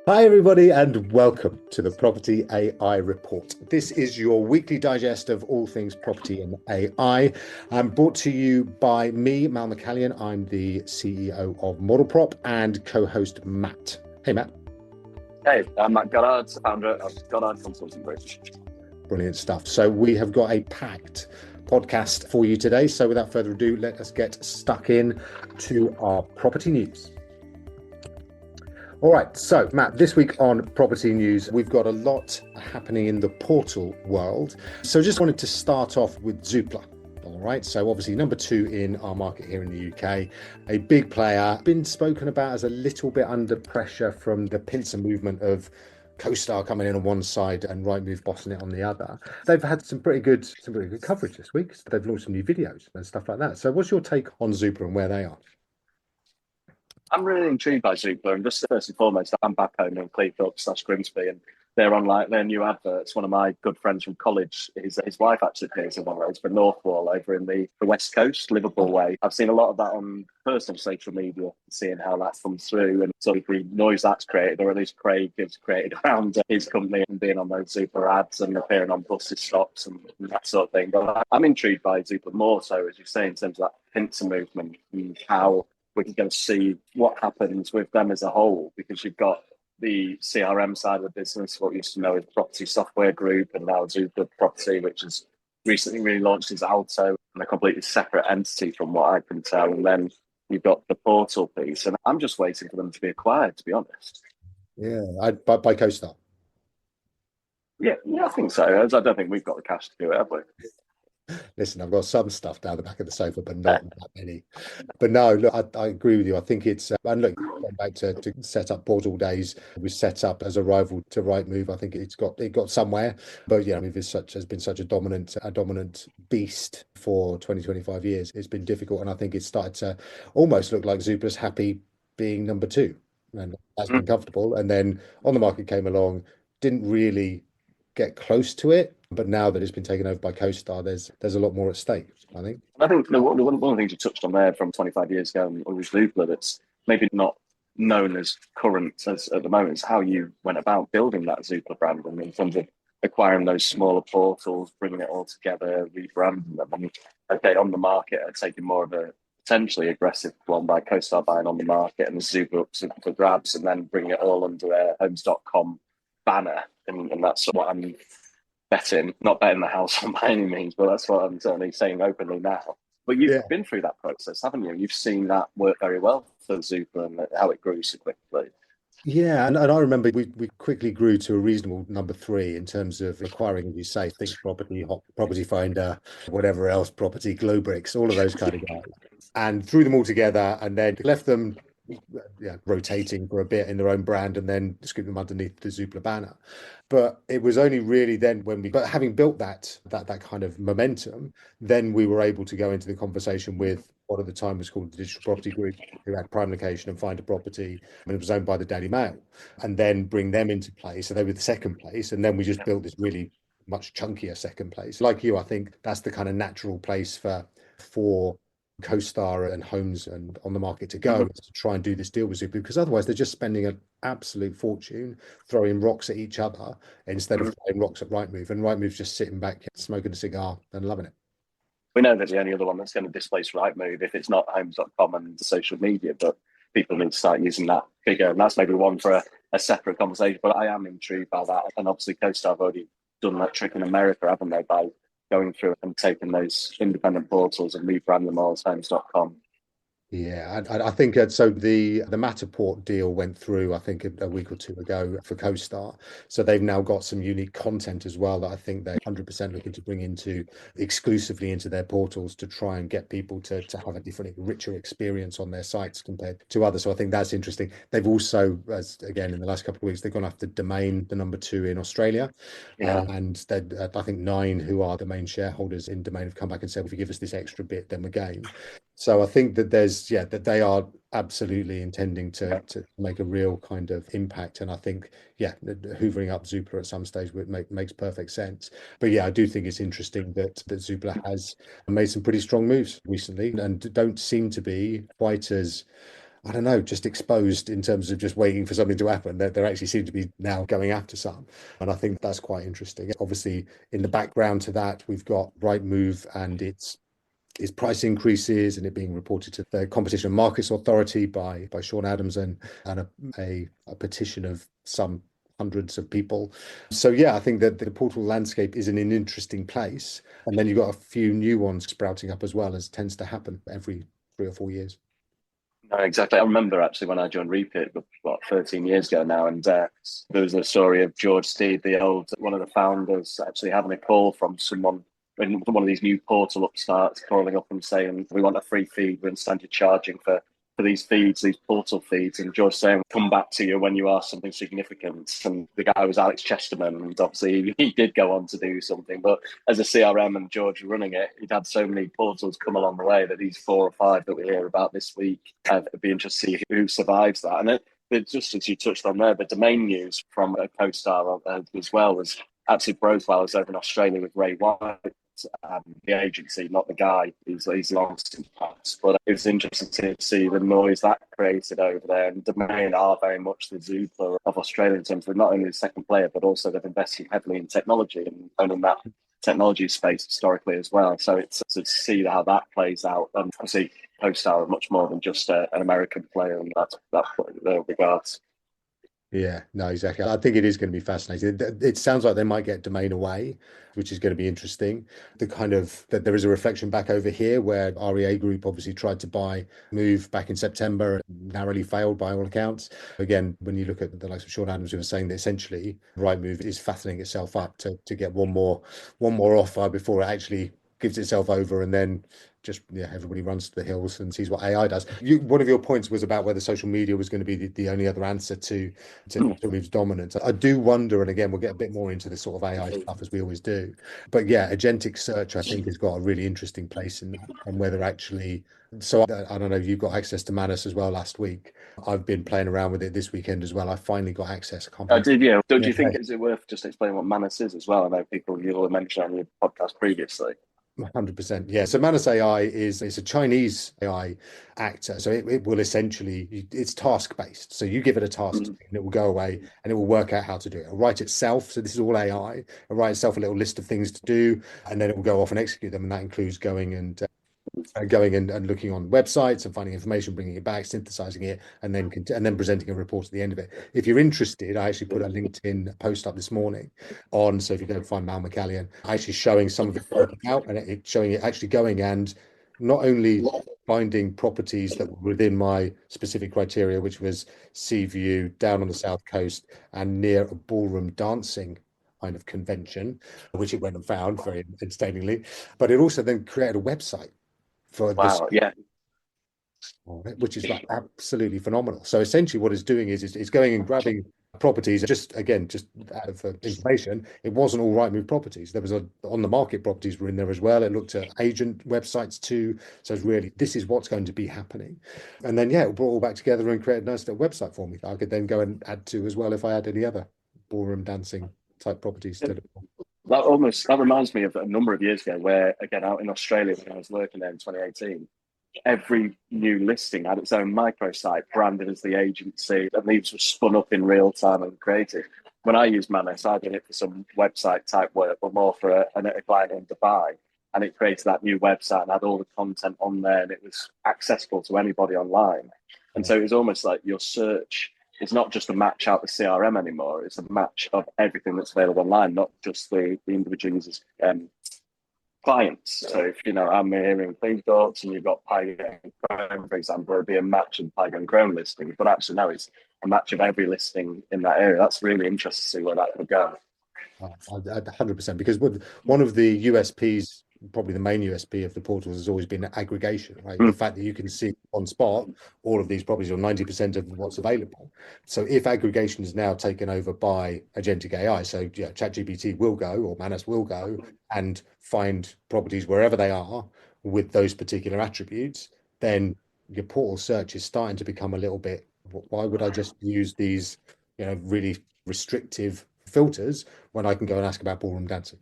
Hi, everybody, and welcome to the Property AI Report. This is your weekly digest of all things property and AI. I'm brought to you by me, Mal McCallion. I'm the CEO of Model Prop and co-host Matt. Hey, Matt. Hey, I'm Matt Goddard, founder of Goddard Consulting Group. Brilliant stuff. So we have got a packed podcast for you today. So without further ado, let us get stuck in to our property news. All right, so Matt, this week on Property News, we've got a lot happening in the portal world. So just wanted to start off with Zoopla. All right, so obviously number two in our market here in the UK, a big player, been spoken about as a little bit under pressure from the pincer movement of CoStar coming in on one side and Rightmove bossing it on the other. They've had some pretty good coverage this week. They've launched some new videos and stuff like that. So what's your take on Zoopla and where they are? I'm really intrigued by Zoopla, and just first and foremost, I'm back home in Cleethorpes/Grimsby, and they're on like their new adverts. One of my good friends from college, his wife actually appears in one of those for Northwall over in the West Coast, Liverpool way. I've seen a lot of that on personal social media, seeing how that comes through and sort of the noise that's created, or at least Craig has created around his company and being on those Zoopla ads and appearing on buses stops and that sort of thing. But I'm intrigued by Zoopla more so, as you say, in terms of that pincer movement and how we're going to see what happens with them as a whole, because you've got the CRM side of the business, what we used to know as Property Software Group, and now Zoopla Property, which has recently relaunched as Alto, and a completely separate entity from what I can tell. And then you've got the portal piece, and I'm just waiting for them to be acquired, to be honest. Yeah, by CoStar. Yeah, I think so. I don't think we've got the cash to do it, have we? Listen, I've got some stuff down the back of the sofa, but not that many. But no, look, I agree with you. I think it's, and look, going back to set up portal days, it was set up as a rival to Rightmove. I think it got somewhere, but yeah, I mean, has been such a dominant beast for 25 years. It's been difficult, and I think it's started to almost look like Zoopla's happy being number two, and that's been comfortable. And then on the market came along, didn't really get close to it. But now that it's been taken over by CoStar, there's a lot more at stake, I think. I think one of the things you touched on there from 25 years ago with Zoopla that's maybe not known as current as at the moment is how you went about building that Zoopla brand, and in terms of acquiring those smaller portals, bringing it all together, rebranding them. And okay, on the market, are taking more of a potentially aggressive one by CoStar buying on the market and Zoopla up for grabs, and then bringing it all under their homes.com banner. And that's what I'm betting, not betting the house on by any means, but that's what I'm certainly saying openly now. But you've Yeah. been through that process, haven't you? You've seen that work very well for Zoopla and how it grew so quickly. Yeah, and I remember we quickly grew to a reasonable number three in terms of acquiring, as you say, Think Property, Hot Property Finder, whatever else, Property, Glowbricks, all of those kind of guys, and threw them all together, and then left them, yeah, rotating for a bit in their own brand, and then scooped them underneath the Zoopla banner. But it was only really then but having built that kind of momentum, then we were able to go into the conversation with what at the time was called the Digital Property Group, who had Prime Location and Find a Property, and it was owned by the Daily Mail, and then bring them into play. So they were the second place, and then we just built this really much chunkier second place. Like you, I think that's the kind of natural place for CoStar and Homes and On the Market to go, to try and do this deal with Zoopla, because otherwise they're just spending an absolute fortune throwing rocks at each other instead of throwing rocks at Rightmove, and Rightmove's just sitting back smoking a cigar and loving it. We know that the only other one that's going to displace Rightmove, if it's not homes.com and social media, but people need to start using that figure. And that's maybe one for a separate conversation. But I am intrigued by that. And obviously, CoStar have already done that trick in America, haven't they, by going through and taking those independent portals and rebrand them all as homes.com. Yeah, I think so. The Matterport deal went through, I think, a week or two ago for CoStar. So they've now got some unique content as well that I think they're 100% looking to bring into exclusively into their portals to try and get people to have a different, richer experience on their sites compared to others. So I think that's interesting. They've also, as again in the last couple of weeks, they've gone after Domain, the number two in Australia, and they, I think Nine, who are the main shareholders in Domain, have come back and said, if you give us this extra bit, then we're game. So I think that that they are absolutely intending to make a real kind of impact. And I think, yeah, hoovering up Zoopla at some stage makes perfect sense. But yeah, I do think it's interesting that Zoopla has made some pretty strong moves recently and don't seem to be quite as I don't know, just exposed in terms of just waiting for something to happen. There actually seem to be now going after some. And I think that's quite interesting. Obviously, in the background to that, we've got Rightmove and its price increases and it being reported to the Competition and Markets Authority by Sean Adams and a petition of some hundreds of people. So yeah, I think that the portal landscape is in an interesting place. And then you've got a few new ones sprouting up as well, as tends to happen every 3 or 4 years. No, exactly. I remember actually when I joined Repeat, what, 13 years ago now, and there was a story of George Steed, the old one of the founders, actually having a call from someone in one of these new portal upstarts, calling up and saying, "We want a free feed. We understand you're charging for these feeds, these portal feeds." And George saying, "Come back to you when you are something significant." And the guy was Alex Chesterman, and obviously he did go on to do something. But as a CRM and George running it, he'd had so many portals come along the way that these 4 or 5 that we hear about this week, it'd be interesting to see who survives that. And it just as you touched on there, the domain news from CoStar as well was absolutely broke while I was over in Australia with Ray White, the agency, not the guy. He's long since passed. But it was interesting to see the noise that created over there. And Domain are very much the Zoopla of Australia in terms of not only the second player, but also they've invested heavily in technology and owning that technology space historically as well. So it's to see how that plays out. And obviously, CoStar are much more than just an American player in that regards. Yeah, no, exactly. I think it is going to be fascinating. It sounds like they might get Domain away, which is going to be interesting. The kind of that there is a reflection back over here where REA Group obviously tried to buy Move back in September and narrowly failed by all accounts. Again, when you look at the likes of Sean Adams, who was saying that essentially Rightmove is fattening itself up to get one more offer before it actually gives itself over and then just yeah, everybody runs to the hills and sees what AI does. One of your points was about whether social media was going to be the only other answer to Move's dominance. I do wonder, and again, we'll get a bit more into this sort of AI stuff as we always do. But yeah, agentic search, I think, has got a really interesting place in that, and whether actually. So I don't know. You got access to Manus as well last week. I've been playing around with it this weekend as well. I finally got access. I can't I believe. did, yeah. Do Yeah, you think is it worth just explaining what Manus is as well? I know people you all mentioned on your podcast previously. 100%. Yeah. So Manus AI is a Chinese AI actor. So it will essentially, it's task based. So you give it a task to Mm. do and it will go away and it will work out how to do it. It'll write itself. So this is all AI. It'll write itself a little list of things to do and then it will go off and execute them. And that includes going and looking on websites and finding information, bringing it back, synthesizing it, and then presenting a report at the end of it. If you're interested, I actually put a LinkedIn post up this morning on. So if you go find Mal McCallion, actually showing some of it working out and showing it actually going and not only finding properties that were within my specific criteria, which was sea view down on the south coast and near a ballroom dancing kind of convention, which it went and found very entertainingly, but it also then created a website for this, Wow, yeah. which is like absolutely phenomenal. So essentially, what it's doing is it's going and grabbing properties. Just again, just out of information, it wasn't all Rightmove properties. There was on the market properties were in there as well. It looked at agent websites too. So it's really this is what's going to be happening. And then yeah, it brought all back together and created a nice little website for me that I could then go and add to as well if I had any other ballroom dancing type properties to look for. That reminds me of a number of years ago where again out in Australia when I was working there in 2018, every new listing had its own microsite branded as the agency, and these were spun up in real time and creative. When I used Manus, I did it for some website type work, but more for a client in Dubai. And it created that new website and had all the content on there, and it was accessible to anybody online. And Yeah. so it was almost like your search is not just a match out the CRM anymore; it's a match of everything that's available online, not just the individual users' clients. So if I'm hearing Clean Thoughts and you've got Python and Chrome, for example, it'd be a match of Python and Chrome listings. But actually now it's a match of every listing in that area. That's really interesting to see where that could go. 100%, because one of the USPs, probably the main USP of the portals has always been aggregation, right? The Mm. fact that you can see on spot all of these properties or 90% of what's available. So if aggregation is now taken over by agentic AI, so yeah, ChatGPT will go or Manus will go and find properties wherever they are with those particular attributes, then your portal search is starting to become a little bit, why would I just use these, really restrictive filters when I can go and ask about ballroom dancing,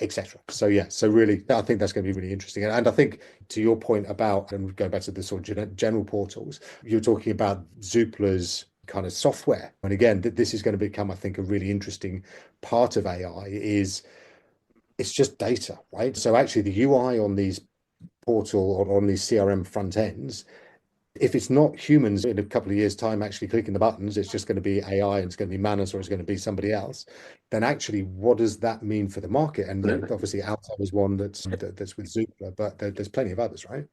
etc. So yeah, so really, I think that's going to be really interesting. And I think to your point about, and going back to the sort of general portals, you're talking about Zoopla's kind of software. And again, this is going to become, I think, a really interesting part of AI is it's just data, right? So actually the UI on these portal or on these CRM front ends, if it's not humans in a couple of years' time actually clicking the buttons, it's just going to be AI and it's going to be Manus or it's going to be somebody else. Then actually, what does that mean for the market? And obviously, Alto is one that's with Zoopla, but there's plenty of others, right?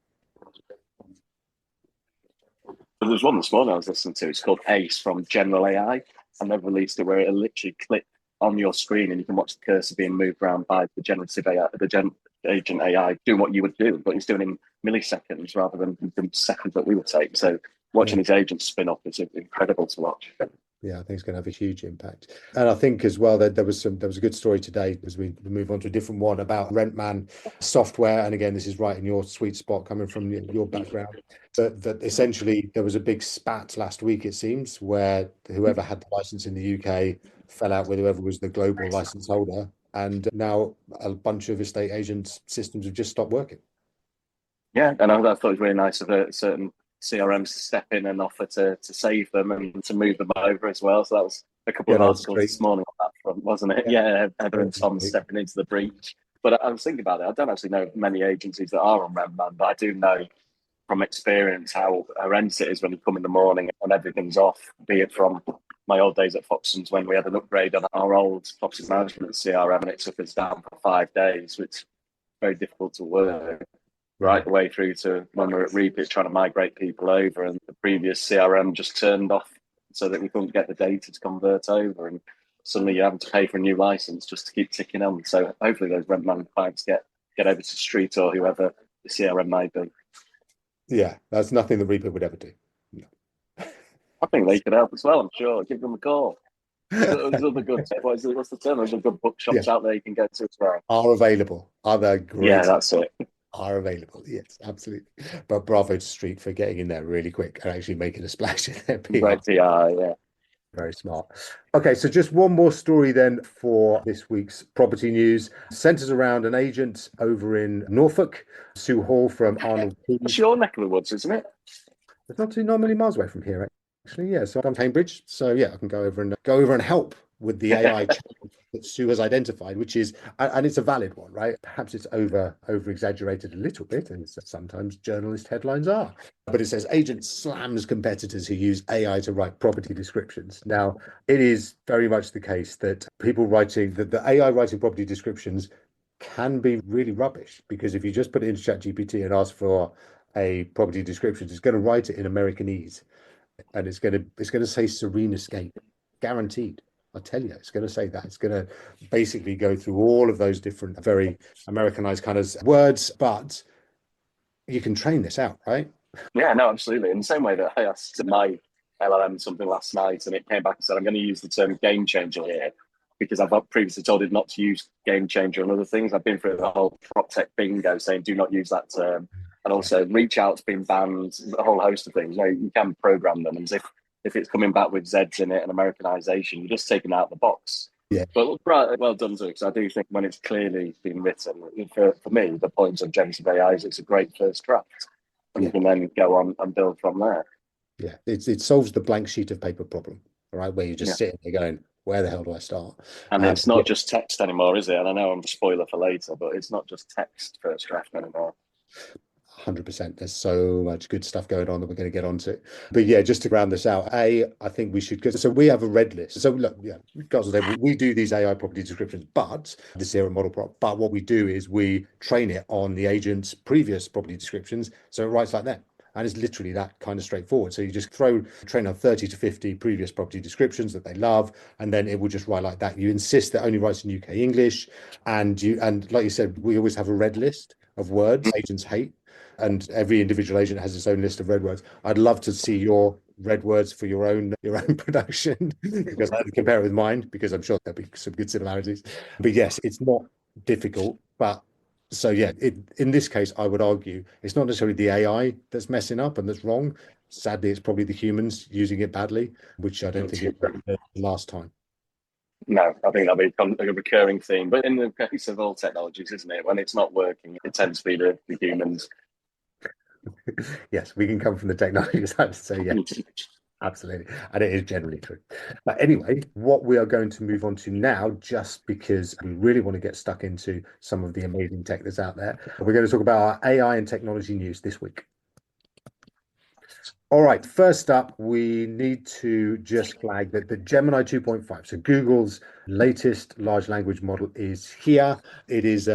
But there's one this morning I was listening to. It's called Ace from General AI, and they've released it where it'll literally click on your screen and you can watch the cursor being moved around by the generative AI, agent AI, doing what you would do, but it's doing in milliseconds rather than the seconds that we would take. So watching Yeah. these agents spin up is incredible to watch. Yeah, I think it's going to have a huge impact. And I think as well that there was a good story today as we move on to a different one about Rentman software. And again, this is right in your sweet spot coming from your background. But that essentially there was a big spat last week, it seems, where whoever had the license in the UK fell out with whoever was the global license holder. And now a bunch of estate agents systems have just stopped working. Yeah, and I thought it was really nice of certain CRMs to step in and offer to save them and to move them over as well. So that was a couple Yeah, of no, articles street. this morning on that front, wasn't it? Yeah, Yeah, Heather yeah, and Tom stepping into the breach. But I was thinking about it. I don't actually know many agencies that are on Rentman, but I do know from experience how horrendous it is when you come in the morning and everything's off, be it from my old days at Foxtons when we had an upgrade on our old property management CRM and it took us down for 5 days, which is very difficult to work right the way through to when we were at Reapit trying to migrate people over and the previous CRM just turned off so that we couldn't get the data to convert over and suddenly you're having to pay for a new license just to keep ticking on. So hopefully those Rentman clients get over to Street or whoever the CRM might be. Yeah, that's nothing that Reaper would ever do. No. I think they could help as well, I'm sure. Give them a call. There's other good, what's the term? There's other good Yeah, bookshops out there you can go to as well. are available. Other Yeah, great that's it. are available. Yes, absolutely. But bravo to Street for getting in there really quick and actually making a splash in their PR. Great PR, yeah. Very smart. Okay, so just one more story then for this week's property news. Centers around an agent over in Norfolk, Sue Hall from Arnold That's Keys. your neck of the woods, isn't it? It's not too normally miles away from here, actually. Yeah, so I'm Cambridge. So yeah, I can go over and help with the AI that Sue has identified, which is, and it's a valid one, right? Perhaps it's over exaggerated a little bit, and sometimes journalist headlines are. But it says agent slams competitors who use AI to write property descriptions. Now, it is very much the case that people writing the AI writing property descriptions can be really rubbish because if you just put it into ChatGPT and ask for a property description, it's going to write it in Americanese and it's going to say serene escape, guaranteed. I tell you, it's going to say that. It's going to basically go through all of those different, very Americanized kind of words, but you can train this out, right? Yeah, no, absolutely. In the same way that I asked my LLM something last night and it came back and said, I'm going to use the term game changer here because I've previously told it not to use game changer and other things. I've been through the whole prop tech bingo saying do not use that term. And Yeah, also reach out's been banned, a whole host of things. You can program them. And if it's coming back with Zeds in it and Americanization, you're just taking out the box. yeah, But right, well done to it, because I do think when it's clearly been written, for me, the point of generative AI is it's a great first draft and you yeah, can then go on and build from there. yeah. It solves the blank sheet of paper problem, right? Where you're Yeah. just sitting there going, where the hell do I start? And it's Yeah, not just text anymore, is it? And I know I'm a spoiler for later, but it's not just text first draft anymore. 100%. There's so much good stuff going on that we're going to get onto. But yeah, just to round this out, I think we should go. So we have a red list. So look, yeah, guys, we do these AI property descriptions, but this here at Model Prop. But what we do is we train it on the agent's previous property descriptions, so it writes like that. And it's literally that kind of straightforward. So you just train on 30 to 50 previous property descriptions that they love, and then it will just write like that. You insist that it only writes in UK English, and like you said, we always have a red list of words agents hate, and every individual agent has its own list of red words. I'd love to see your red words for your own production because I had to compare it with mine because I'm sure there'll be some good similarities. But yes, it's not difficult, but so yeah, in this case, I would argue it's not necessarily the AI that's messing up and that's wrong. Sadly, it's probably the humans using it badly, which I don't think is the last time. No, I think that'll be a recurring theme. But in the case of all technologies, isn't it? When it's not working, it tends to be the humans. Yes, we can come from the technology side to say yes. Absolutely. And it is generally true. But anyway, what we are going to move on to now, just because we really want to get stuck into some of the amazing tech that's out there, we're going to talk about our AI and technology news this week. All right, first up, we need to just flag that the Gemini 2.5, so Google's latest large language model is here. It's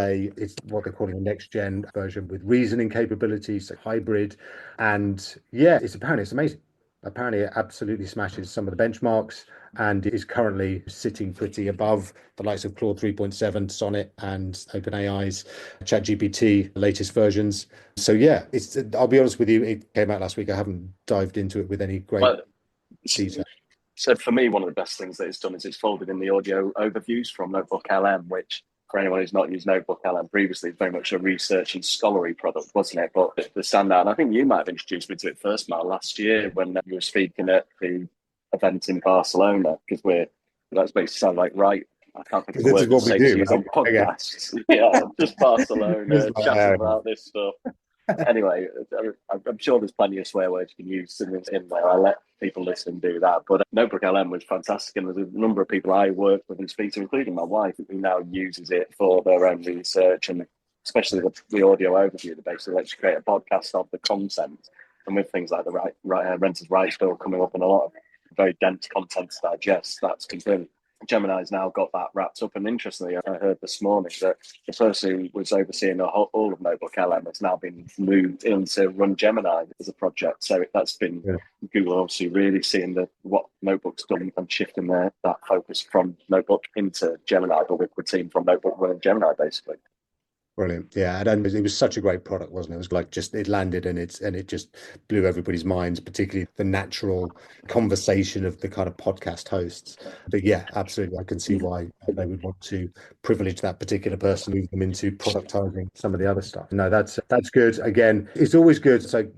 what they're calling a next gen version with reasoning capabilities, so hybrid. And yeah, it's amazing. Apparently, it absolutely smashes some of the benchmarks and is currently sitting pretty above the likes of Claude 3.7, Sonnet, and OpenAI's ChatGPT latest versions. So yeah, I'll be honest with you, it came out last week. I haven't dived into it with any great Well, detail. so for me, one of the best things that it's done is it's folded in the audio overviews from Notebook LM, which for anyone who's not used Notebook LM previously, it's very much a research and scholarly product, wasn't it? But the standout, and I think you might have introduced me to it first, Mal, last year when you were speaking at the event in Barcelona, because that's basically sound like right. I can't think of the This is word to what we say to do, use right? on podcasts. Yeah, just It's Barcelona, chatting like, about this stuff. Anyway, I'm sure there's plenty of swear words you can use in there. I'll let people listen do that. But Notebook LM was fantastic, and there's a number of people I work with and speak to, including my wife, who now uses it for their own research, and especially the audio overview that basically lets you create a podcast of the content. And with things like the renters' rights bill coming up and a lot of very dense content to digest, that's confirmed. Gemini's now got that wrapped up. And interestingly, I heard this morning that the person who was overseeing all of Notebook LM has now been moved in to run Gemini as a project. So that's been yeah. Google obviously really seeing what Notebook's done and shifting that focus from Notebook into Gemini, but with the team from Notebook running Gemini basically. Brilliant. Yeah, and it was such a great product, wasn't it? It was like just it landed and it just blew everybody's minds, particularly the natural conversation of the kind of podcast hosts. But yeah, absolutely. I can see why they would want to privilege that particular person, move them into productizing some of the other stuff. No, that's good. Again, it's always good. So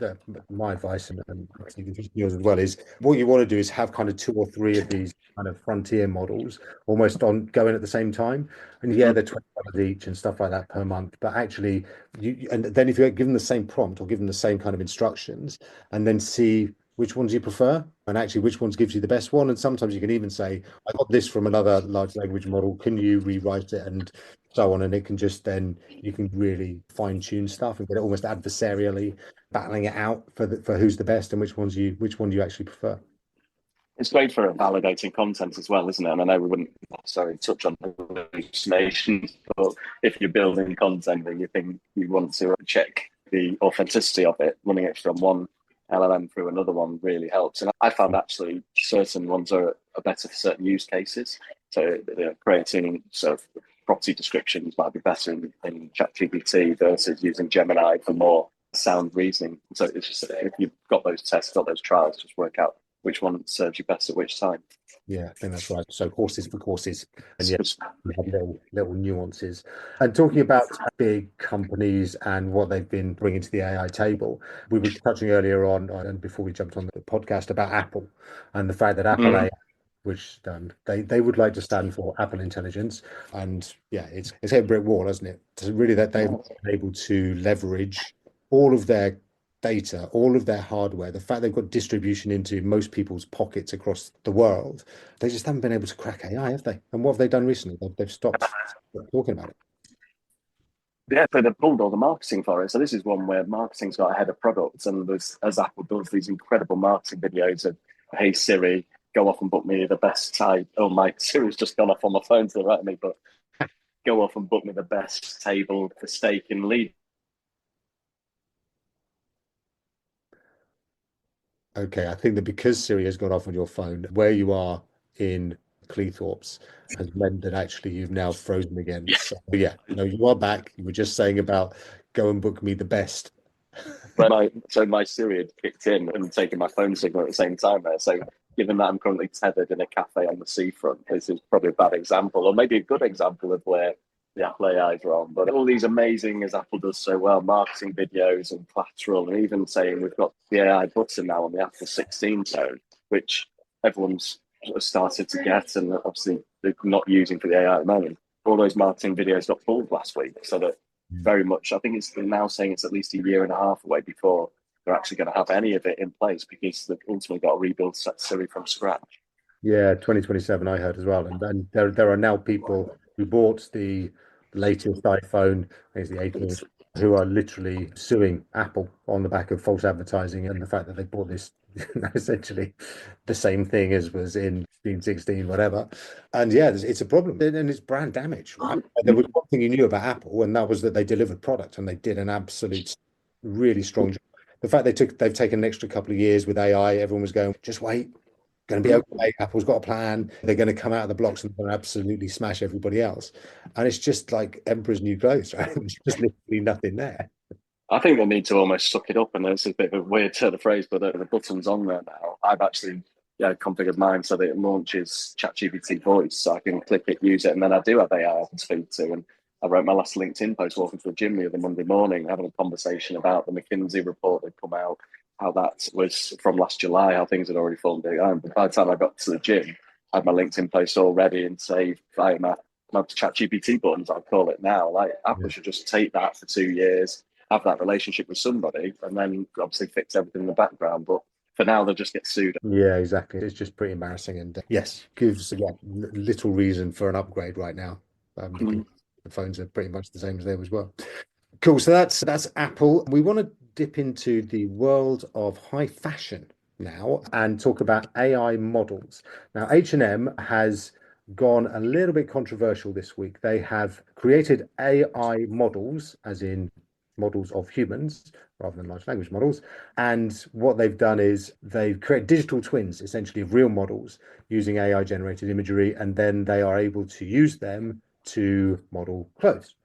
my advice and I think yours as well is what you want to do is have kind of two or three of these kind of frontier models almost on going at the same time. And yeah, they're $20 each and stuff like that per month. But actually, and then if you give them the same prompt or give them the same kind of instructions, and then see which ones you prefer, and actually which ones gives you the best one. And sometimes you can even say, I got this from another large language model. Can you rewrite it and so on? And it can just then you can really fine tune stuff and get it almost adversarially battling it out for who's the best and which one you actually prefer. It's great for validating content as well, isn't it? And I know we wouldn't necessarily touch on hallucinations, but if you're building content and you think you want to check the authenticity of it, running it from one LLM through another one really helps. And I found actually certain ones are better for certain use cases. So creating sort of property descriptions might be better in ChatGPT versus using Gemini for more sound reasoning. So it's just if you've got those tests, got those trials, just work out which one serves you best at which time. Yeah, I think that's right. So horses for courses, and yeah, It's we have little nuances. And talking about big companies and what they've been bringing to the AI table, we were touching earlier on, and before we jumped on the podcast about Apple and the fact that Apple AI, which they would like to stand for Apple Intelligence, and yeah, it's hit a brick wall, hasn't it? So really, that they've been able to leverage all of their data, all of their hardware, the fact they've got distribution into most people's pockets across the world, they just haven't been able to crack AI, have they? And what have they done recently? They've stopped talking about it. Yeah, but they've pulled all the marketing for it. So this is one where marketing's got ahead of products, and as Apple does these incredible marketing videos of, "Hey Siri, go off and book me the best type." Oh, my Siri's just gone off on my phone to the right of me, but go off and book me the best table for steak in Leeds. Okay, I think that because Siri has gone off on your phone, where you are in Cleethorpes has meant that actually you've now frozen again. So yeah, no, you are back. You were just saying about go and book me the best. My Siri had kicked in and taken my phone signal at the same time there. So given that I'm currently tethered in a cafe on the seafront, this is probably a bad example, or maybe a good example of where the Apple AI is wrong. But all these amazing, as Apple does so well, marketing videos and collateral, and even saying we've got the AI button now on the Apple 16 phone, which everyone's sort of started to get, and obviously they're not using for the AI at the moment. All those marketing videos got pulled last week, so that very much, I think it's they're now saying it's at least a year and a half away before they're actually going to have any of it in place because they've ultimately got to rebuild Siri from scratch. Yeah, 2027 I heard as well. And then there are now people who bought the latest iPhone, I think it's the 18, who are literally suing Apple on the back of false advertising and the fact that they bought this essentially the same thing as was in 15, 16, whatever. And yeah, it's a problem. And it's brand damage, right? There was one thing you knew about Apple, and that was that they delivered product and they did an absolute really strong job. The fact they've taken an extra couple of years with AI, everyone was going, just wait, going to be okay. Apple's got a plan. They're going to come out of the blocks and they're going to absolutely smash everybody else. And it's just like Emperor's New Clothes, right? There's just literally nothing there. I think they need to almost suck it up. And it's a bit of a weird turn of phrase, but the button's on there now. I've actually configured mine so that it launches ChatGPT voice, so I can click it, use it, and then I do have AI I can speak to. And I wrote my last LinkedIn post walking to the gym the other Monday morning, having a conversation about the McKinsey report that come out, how that was from last July, how things had already fallen behind. But by the time I got to the gym, I had my LinkedIn post all ready and saved via my ChatGPT buttons, I'll call it now. Like Apple Yeah. should just take that for 2 years, have that relationship with somebody, and then obviously fix everything in the background. But for now, they'll just get sued. Yeah, exactly. It's just pretty embarrassing. And yes, gives little reason for an upgrade right now because Mm. the phones are pretty much the same as they were as well. Cool. So that's Apple. We want to dip into the world of high fashion now and talk about AI models. Now, H&M has gone a little bit controversial this week. They have created AI models, as in models of humans rather than large language models. And what they've done is they've created digital twins, essentially, of real models using AI generated imagery, and then they are able to use them to model clothes.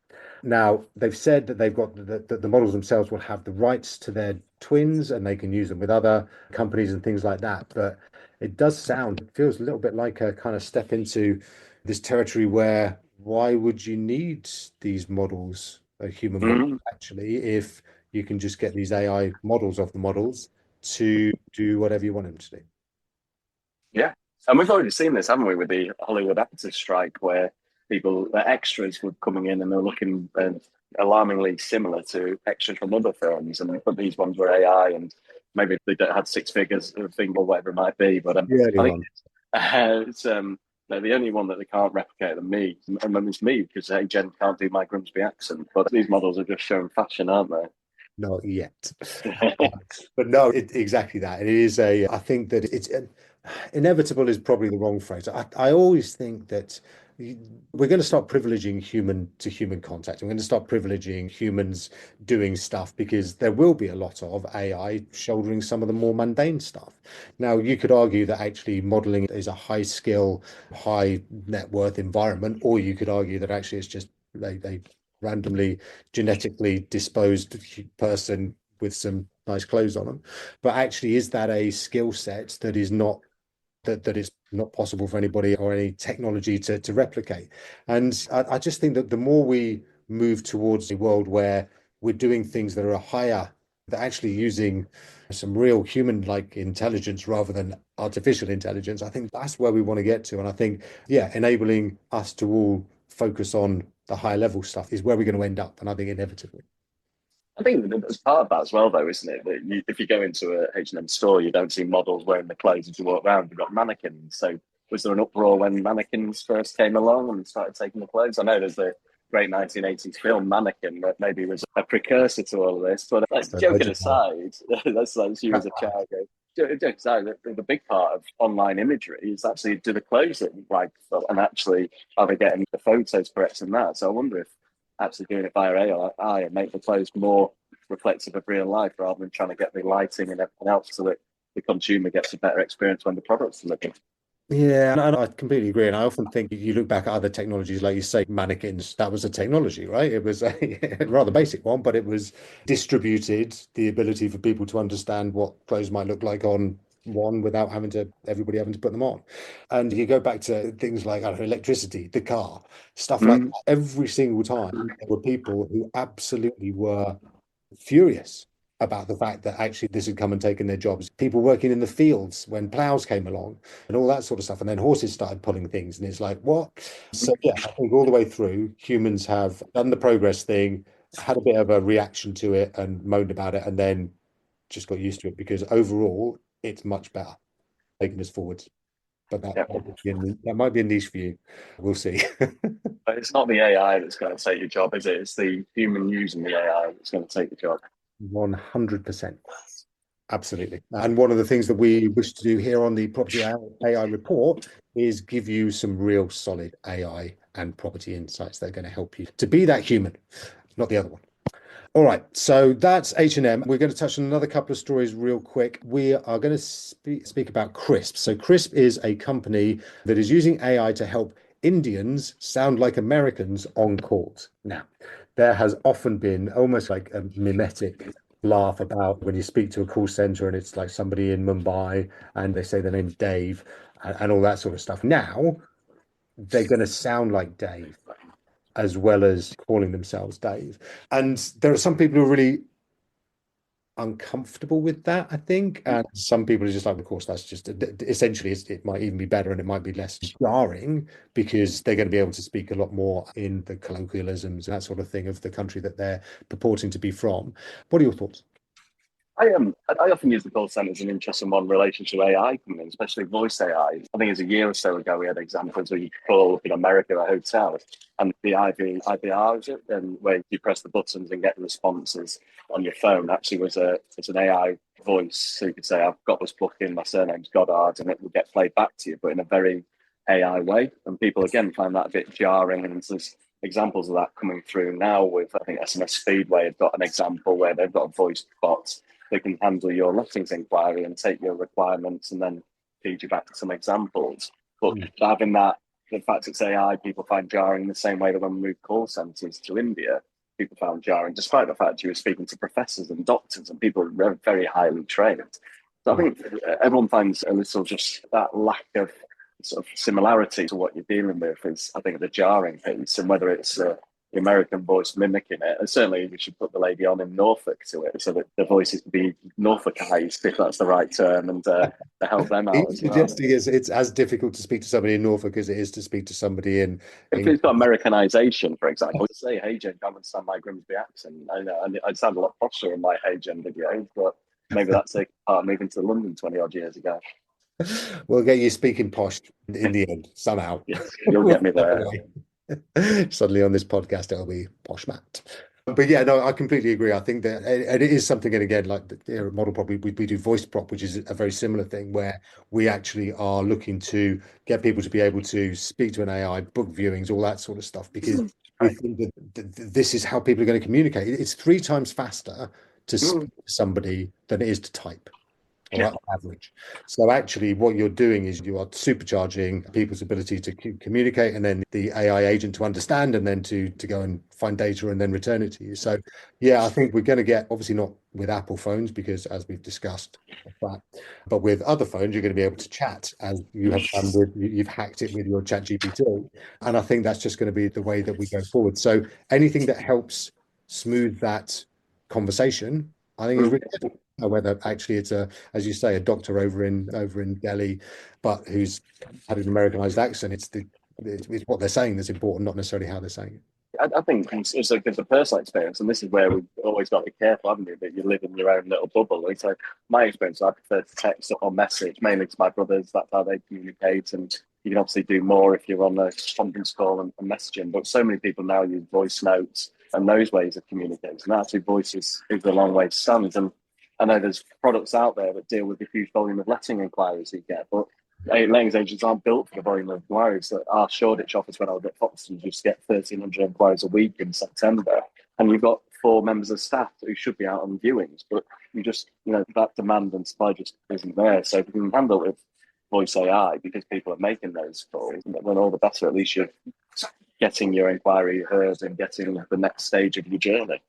Now, they've said that they've got the models themselves will have the rights to their twins and they can use them with other companies and things like that. But it feels a little bit like a kind of step into this territory where why would you need these models, human models, Mm. actually, if you can just get these AI models of the models to do whatever you want them to do? Yeah. And we've already seen this, haven't we, with the Hollywood actors strike, where the extras were coming in and they were looking alarmingly similar to extras from other films, but these ones were AI, and maybe they don't had six figures of thing or whatever it might be. But The early I think one. it's the only one that they can't replicate than me, and then it's me because hey, Jen can't do my Grimsby accent. But these models are just showing fashion, aren't Not yet. they? But no, exactly that. It is I think that it's inevitable is probably the wrong phrase. I always think that we're going to start privileging human to human contact. We're going to start privileging humans doing stuff because there will be a lot of AI shouldering some of the more mundane stuff. Now, you could argue that actually modeling is a high skill, high net worth environment, or you could argue that actually it's just they randomly genetically disposed person with some nice clothes on them. But actually, is that a skill set that is not that is not possible for anybody or any technology to replicate? And I just think that the more we move towards a world where we're doing things that are higher, that actually using some real human-like intelligence rather than artificial intelligence, I think that's where we want to get to. And I think, yeah, enabling us to all focus on the higher level stuff is where we're going to end up. And I think inevitably. I think as part of that as well, though, isn't it? That if you go into a H&M store, you don't see models wearing the clothes as you walk around. You've got mannequins. So was there an uproar when mannequins first came along and started taking the clothes? I know there's the great 1980s film Mannequin that maybe was a precursor to all of this. But So joking aside, let's use a legendary. child. Joking aside, the big part of online imagery is actually do the clothes that like, and actually are they getting the photos correct in that? So I wonder if actually doing it via AI and make the clothes more reflective of real life rather than trying to get the lighting and everything else so that the consumer gets a better experience when the product's delivered. Yeah, and I completely agree. And I often think if you look back at other technologies, like you say, mannequins, that was a technology, right? It was a rather basic one, but it was distributed the ability for people to understand what clothes might look like on one without everybody having to put them on. And you go back to things like, I don't know, electricity, the car, stuff like Mm. that. Every single time, there were people who absolutely were furious about the fact that actually this had come and taken their jobs. People working in the fields when plows came along and all that sort of stuff. And then horses started pulling things. And it's like, what? So, yeah, I think all the way through, humans have done the progress thing, had a bit of a reaction to it and moaned about it, and then just got used to it because overall, it's much better taking us forwards. But Yeah. that might be a niche for you. We'll see. But it's not the AI that's going to take your job, is it? It's the human using the AI that's going to take your job. 100%. Absolutely. And one of the things that we wish to do here on the Property AI report is give you some real solid AI and property insights that are going to help you to be that human, not the other one. All right, so that's H&M. We're going to touch on another couple of stories real quick. We are going to speak about Crisp. So Crisp is a company that is using AI to help Indians sound like Americans on calls. Now, there has often been almost like a mimetic laugh about when you speak to a call center and it's like somebody in Mumbai and they say their name's Dave and all that sort of stuff. Now, they're going to sound like Dave as well as calling themselves Dave. And there are some people who are really uncomfortable with that, I think. And some people are just like, of course, that's just essentially it might even be better and it might be less jarring because they're going to be able to speak a lot more in the colloquialisms and that sort of thing of the country that they're purporting to be from. What are your thoughts? I often use the call centre as an interesting one in relation to AI coming in, especially voice AI. I think it was a year or so ago we had examples where you call up in America a hotel and the IVR is it, and where you press the buttons and get the responses on your phone actually it's an AI voice. So you could say, I've got this booking, my surname's Goddard, and it will get played back to you, but in a very AI way. And people again find that a bit jarring, and there's examples of that coming through now with I think SMS Speedway have got an example where they've got a voice bot that can handle your lettings inquiry and take your requirements and then feed you back some examples. But having that, the fact it's AI, people find jarring the same way that when we moved call centres to India, people found jarring, despite the fact you were speaking to professors and doctors and people very highly trained. So I think everyone finds a little just that lack of sort of similarity to what you're dealing with is, I think, the jarring piece, and whether it's the American voice mimicking it. And certainly we should put the lady on in Norfolk to it so that the voices can be Norfolkized, if that's the right term, and to help them out as well. Suggesting it's as difficult to speak to somebody in Norfolk as it is to speak to somebody in. If it's got Americanization, for example, say, hey, Jen, can't understand my Grimsby accent. I know, and I'd sound a lot posher in my Hey, Jen videos, but maybe that's a part of moving to London 20 odd years ago. We'll get you speaking posh in the end, somehow. Yes, you'll get me there. Suddenly on this podcast, it'll be posh Matt. But yeah, no, I completely agree. I think that, and it is something, and again, like the model prop, we do voice prop, which is a very similar thing where we actually are looking to get people to be able to speak to an AI, book viewings, all that sort of stuff, because we think that this is how people are going to communicate. It's 3 times faster to speak to somebody than it is to type. Or on average. So actually what you're doing is you are supercharging people's ability to communicate and then the AI agent to understand and then to go and find data and then return it to you. So yeah, I think we're going to get, obviously not with Apple phones because as we've discussed, but with other phones, you're going to be able to chat as you have done with, you've hacked it with your ChatGPT. And I think that's just going to be the way that we go forward. So anything that helps smooth that conversation, I think is really good. Whether actually it's as you say, a doctor over in Delhi, but who's had an Americanized accent. It's what they're saying that's important, not necessarily how they're saying it. I think it's like there's a personal experience, and this is where we've always got to be careful, haven't you, that you live in your own little bubble. It's like my experience, I prefer to text or message, mainly to my brothers. That's how they communicate, and you can obviously do more if you're on a conference call and messaging. But so many people now use voice notes and those ways of communicating. And actually, voice is a long way to stand. And I know there's products out there that deal with the huge volume of letting inquiries you get, but lettings agents aren't built for the volume of inquiries that our Shoreditch office when I was at Foxton used to get 1,300 inquiries a week in September. And you've got 4 members of staff who should be out on viewings, but that demand and supply just isn't there. So if you can handle it with voice AI because people are making those calls, then all the better. At least you're getting your inquiry heard and getting the next stage of your journey.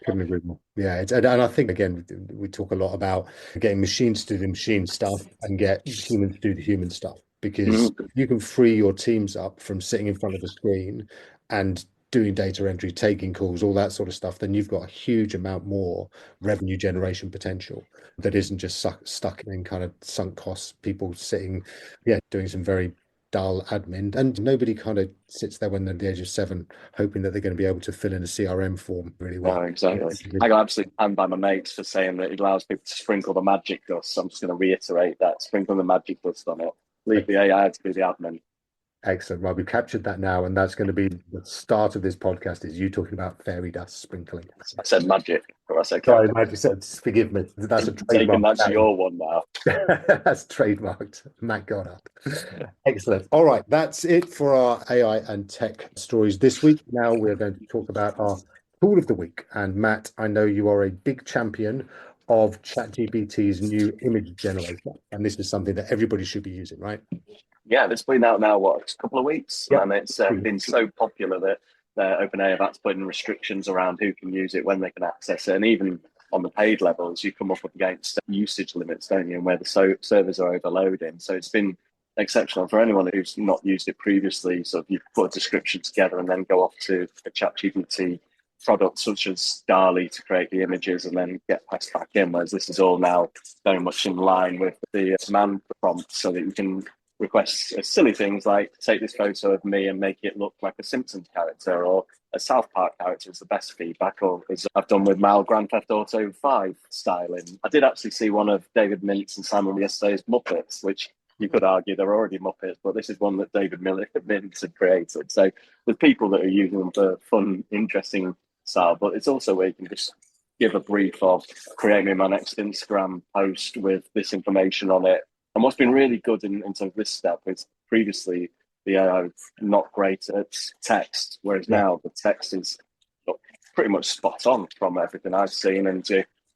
Couldn't agree more. Yeah, and I think again we talk a lot about getting machines to do the machine stuff and get humans to do the human stuff because you can free your teams up from sitting in front of a screen and doing data entry, taking calls, all that sort of stuff, then you've got a huge amount more revenue generation potential that isn't just stuck in kind of sunk costs, people sitting, doing some very dull admin. And nobody kind of sits there when they're at the age of 7 hoping that they're going to be able to fill in a CRM form really well. No, exactly. I got absolutely panned by my mates for saying that it allows people to sprinkle the magic dust. So I'm just going to reiterate that: sprinkle the magic dust on it. Leave the AI to do the admin. Excellent. Well, we've captured that now, and that's going to be the start of this podcast, is you talking about fairy dust sprinkling. I said magic, or I said Sorry, Matt, you said, forgive me. That's a taking trademark. that's your one now. That's trademarked. Matt got up. Excellent. All right, that's it for our AI and tech stories this week. Now we're going to talk about our tool of the week. And Matt, I know you are a big champion of ChatGPT's new image generator, and this is something that everybody should be using, right? Yeah, it's been out now, what, a couple of weeks? Yep. And it's been so popular that OpenAI have had to put in restrictions around who can use it, when they can access it. And even on the paid levels, you come up against usage limits, don't you, and where the servers are overloading. So it's been exceptional for anyone who's not used it previously. So you put a description together and then go off to a ChatGPT product such as DALL-E to create the images and then get passed back in, whereas this is all now very much in line with the command prompt, so that you can request silly things like take this photo of me and make it look like a Simpsons character, or a South Park character is the best feedback, or as I've done with Mal Grand Theft Auto 5 styling. I did actually see one of David Mintz and Simon yesterday's Muppets, which you could argue they're already Muppets, but this is one that David Mintz had created. So there's people that are using them for fun, interesting style, but it's also where you can just give a brief of create me my next Instagram post with this information on it. And what's been really good in terms of this step is previously the AI was not great at text, whereas now the text is pretty much spot on from everything I've seen. And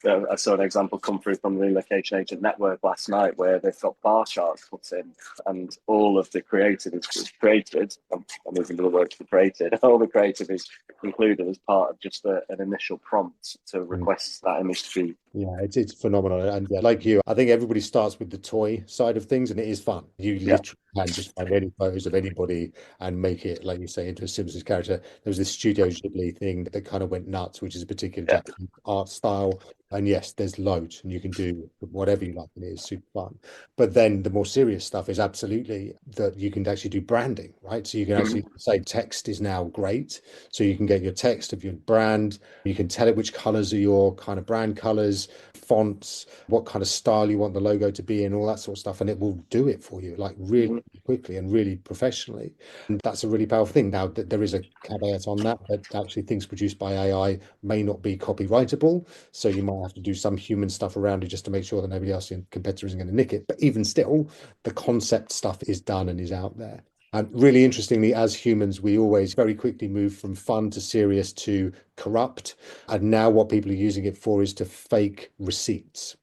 I saw an example come through from the Location Agent Network last night where they've got bar charts put in, and all of the creative is created. I'm using the word for created. All the creative is included as part of just an initial prompt to request that image to be. Yeah, it's phenomenal. And like you, I think everybody starts with the toy side of things, and it is fun. You literally can just find any photos of anybody and make it, like you say, into a Simpsons character. There was this Studio Ghibli thing that kind of went nuts, which is a particular Japanese art style. And yes, there's loads, and you can do whatever you like, and it is super fun. But then the more serious stuff is absolutely that you can actually do branding, right? So you can actually say text is now great. So you can get your text of your brand. You can tell it which colors are your kind of brand colors, fonts, what kind of style you want the logo to be in, all that sort of stuff. And it will do it for you like really quickly and really professionally. And that's a really powerful thing. Now, there is a caveat on that actually things produced by AI may not be copyrightable. So you might have to do some human stuff around it just to make sure that nobody else, your competitor, isn't going to nick it. But even still, the concept stuff is done and is out there. And really interestingly, as humans, we always very quickly move from fun to serious to corrupt. And now what people are using it for is to fake receipts.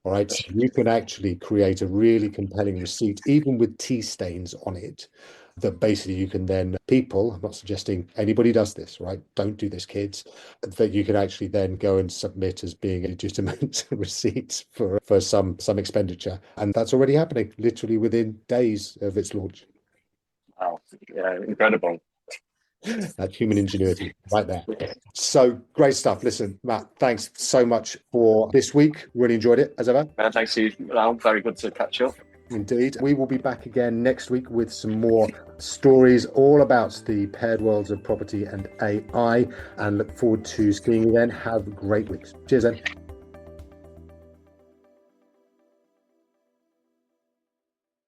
All right. So you can actually create a really compelling receipt, even with tea stains on it, that basically you can then I'm not suggesting anybody does this, right? Don't do this, kids, that you can actually then go and submit as being a legitimate receipt for some expenditure. And that's already happening literally within days of its launch. Wow, yeah, incredible. That's human ingenuity right there. So great stuff. Listen, Matt, thanks so much for this week. Really enjoyed it as ever. Thanks to you, Al. Very good to catch up. Indeed. We will be back again next week with some more stories all about the paired worlds of property and AI, and look forward to seeing you then. Have great weeks. Cheers then.